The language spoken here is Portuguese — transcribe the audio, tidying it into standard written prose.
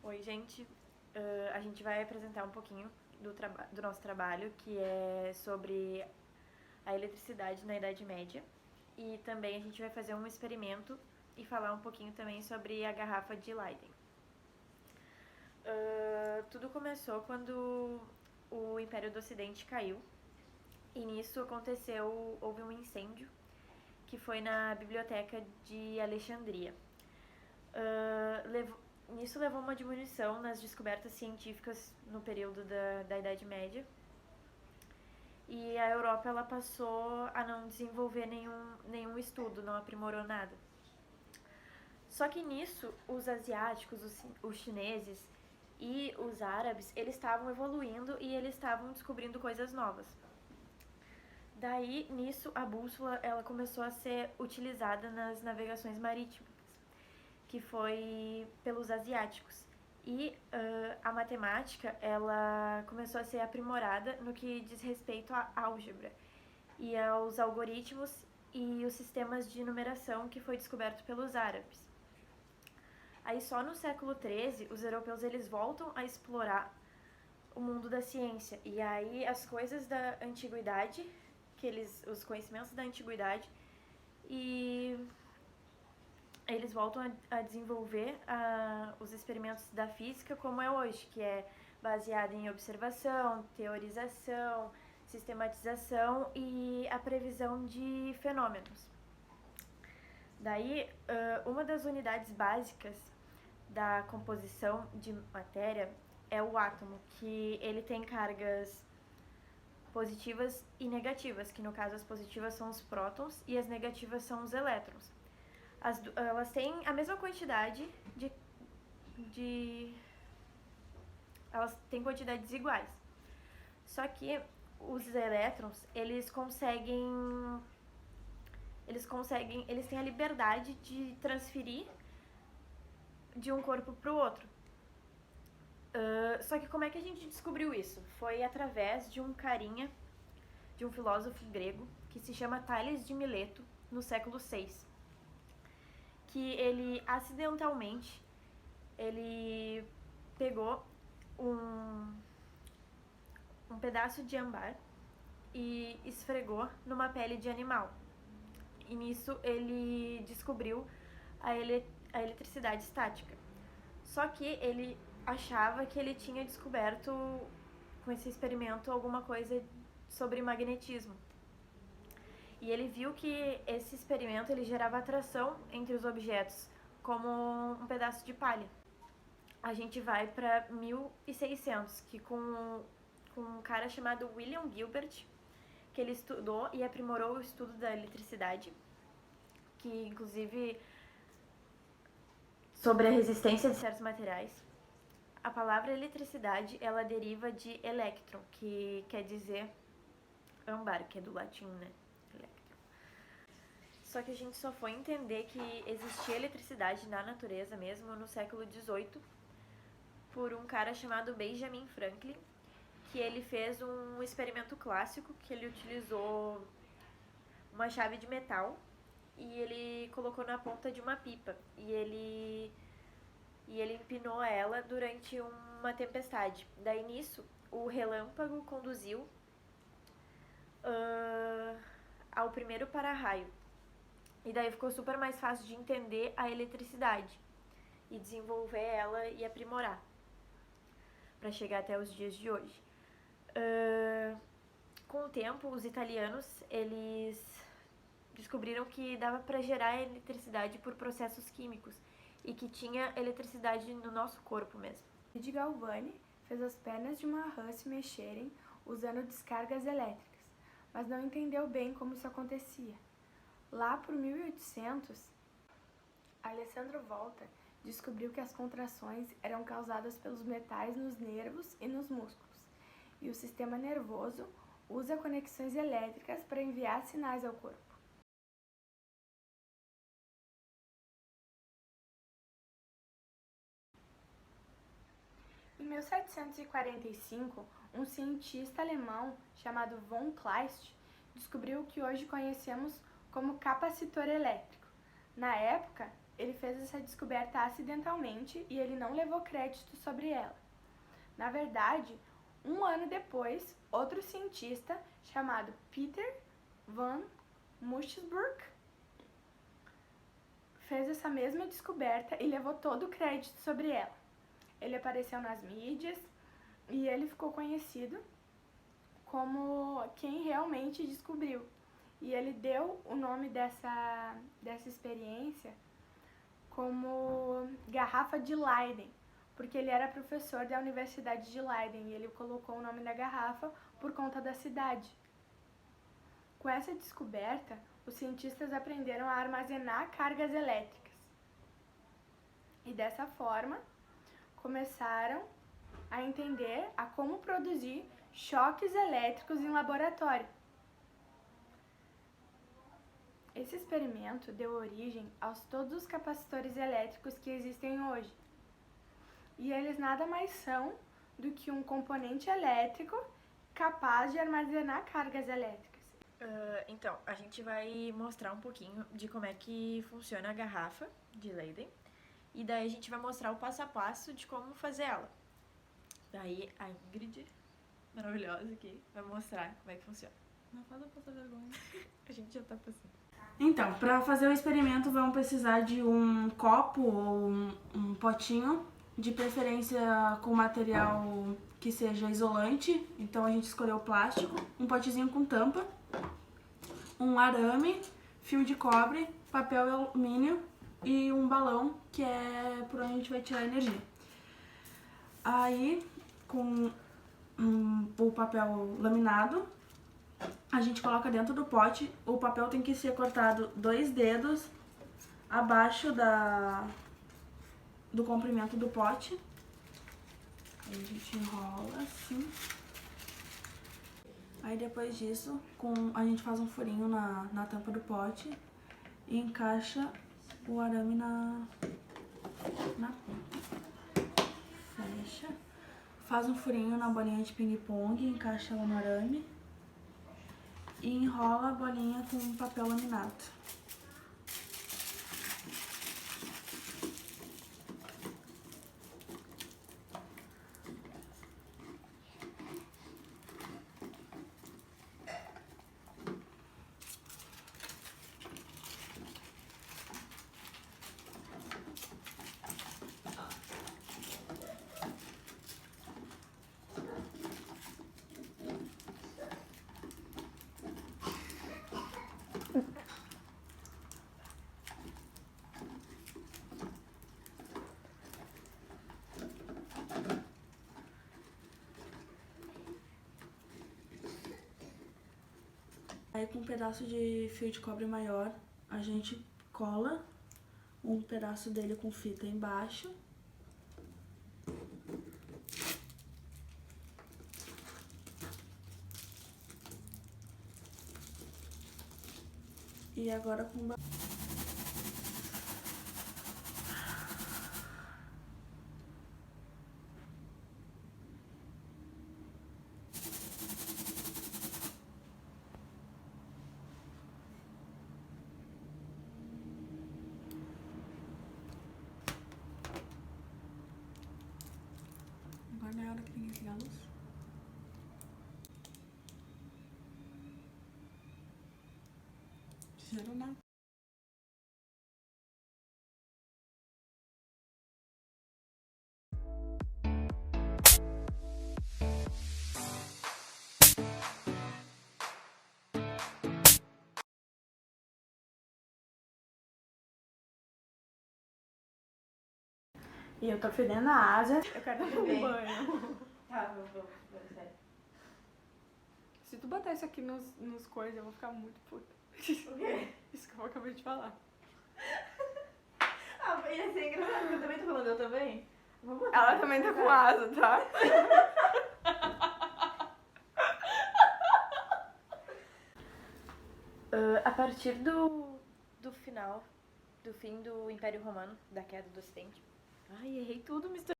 Oi, gente. A gente vai apresentar um pouquinho do nosso trabalho, que é sobre a eletricidade na Idade Média. E também a gente vai fazer um experimento e falar um pouquinho também sobre a garrafa de Leyden. Tudo começou quando o Império do Ocidente caiu. E nisso houve um incêndio que foi na Biblioteca de Alexandria. Nisso levou uma diminuição nas descobertas científicas no período da Idade Média. E a Europa ela passou a não desenvolver nenhum estudo, não aprimorou nada. Só que nisso, os asiáticos, os chineses e os árabes, eles estavam evoluindo e eles estavam descobrindo coisas novas. Daí, nisso, a bússola ela começou a ser utilizada nas navegações marítimas, que foi pelos asiáticos. E a matemática ela começou a ser aprimorada no que diz respeito à álgebra e aos algoritmos e os sistemas de numeração que foi descoberto pelos árabes. Aí só no século XIII os europeus eles voltam a explorar o mundo da ciência, e aí as coisas da antiguidade, os conhecimentos da antiguidade, e eles voltam a desenvolver os experimentos da física como é hoje, que é baseado em observação, teorização, sistematização e a previsão de fenômenos. Daí, uma das unidades básicas da composição de matéria é o átomo, que ele tem cargas positivas e negativas, que no caso as positivas são os prótons e as negativas são os elétrons. Elas têm a mesma quantidade elas têm quantidades iguais. Só que os elétrons, eles têm a liberdade de transferir de um corpo para o outro. Só que como é que a gente descobriu isso? Foi através de de um filósofo grego, que se chama Tales de Mileto, no século VI. Que ele, acidentalmente, ele pegou um pedaço de âmbar e esfregou numa pele de animal. E nisso ele descobriu a eletricidade estática. Só que ele achava que ele tinha descoberto, com esse experimento, alguma coisa sobre magnetismo. E ele viu que esse experimento ele gerava atração entre os objetos, como um pedaço de palha. A gente vai para 1600, que com um cara chamado William Gilbert, que ele estudou e aprimorou o estudo da eletricidade, que inclusive sobre a resistência de certos materiais. A palavra eletricidade, ela deriva de electron, que quer dizer âmbar, que é do latim, né? Electron. Só que a gente só foi entender que existia eletricidade na natureza mesmo no século XVIII, por um cara chamado Benjamin Franklin, que ele fez um experimento clássico, que ele utilizou uma chave de metal e ele colocou na ponta de uma pipa e ele empinou ela durante uma tempestade. Daí nisso, o relâmpago conduziu ao primeiro para-raio. E daí ficou super mais fácil de entender a eletricidade e desenvolver ela e aprimorar para chegar até os dias de hoje. Com o tempo, os italianos eles descobriram que dava para gerar eletricidade por processos químicos e que tinha eletricidade no nosso corpo mesmo. De Galvani fez as pernas de uma rã se mexerem usando descargas elétricas, mas não entendeu bem como isso acontecia. Lá por 1800, Alessandro Volta descobriu que as contrações eram causadas pelos metais nos nervos e nos músculos, e o sistema nervoso usa conexões elétricas para enviar sinais ao corpo. Em 1745, um cientista alemão chamado von Kleist descobriu o que hoje conhecemos como capacitor elétrico. Na época, ele fez essa descoberta acidentalmente e ele não levou crédito sobre ela. Na verdade, um ano depois, outro cientista chamado Peter van Musschenbroek fez essa mesma descoberta e levou todo o crédito sobre ela. Ele apareceu nas mídias e ele ficou conhecido como quem realmente descobriu. E ele deu o nome dessa experiência como garrafa de Leiden, porque ele era professor da Universidade de Leiden e ele colocou o nome da garrafa por conta da cidade. Com essa descoberta, os cientistas aprenderam a armazenar cargas elétricas. E dessa forma, começaram a entender a como produzir choques elétricos em laboratório. Esse experimento deu origem aos todos os capacitores elétricos que existem hoje. E eles nada mais são do que um componente elétrico capaz de armazenar cargas elétricas. Então, a gente vai mostrar um pouquinho de como é que funciona a garrafa de Leyden. E daí a gente vai mostrar o passo a passo de como fazer ela. Daí a Ingrid, maravilhosa aqui, vai mostrar como é que funciona. Não faz eu passar vergonha. A gente já tá passando. Então, para fazer o experimento vamos precisar de um copo ou um potinho, de preferência com material que seja isolante, então a gente escolheu plástico, um potezinho com tampa, um arame, fio de cobre, papel alumínio e um balão, que é por onde a gente vai tirar a energia. Aí, com o papel laminado, a gente coloca dentro do pote. O papel tem que ser cortado 2 dedos abaixo do comprimento do pote. Aí a gente enrola assim. Aí depois disso, a gente faz um furinho na tampa do pote e encaixa o arame na ponta. Fecha. Faz um furinho na bolinha de ping-pong, encaixa ela no arame e enrola a bolinha com papel laminado. Aí com um pedaço de fio de cobre maior, a gente cola um pedaço dele com fita embaixo. E agora com agora é a hora que tem que ligar a luz. Cheiro não. E eu tô fedendo a asa. Eu quero tomar um banho. Tá, vou, sério. Se tu botar isso aqui nos coisas, eu vou ficar muito puta. O quê? Isso que eu acabei de falar. Ah, ia ser engraçado, porque eu também tô falando, eu também. Vou botar. Ela também tá com asa, tá? A partir do fim do Império Romano, da queda do Ocidente. Ai, errei tudo, misturei.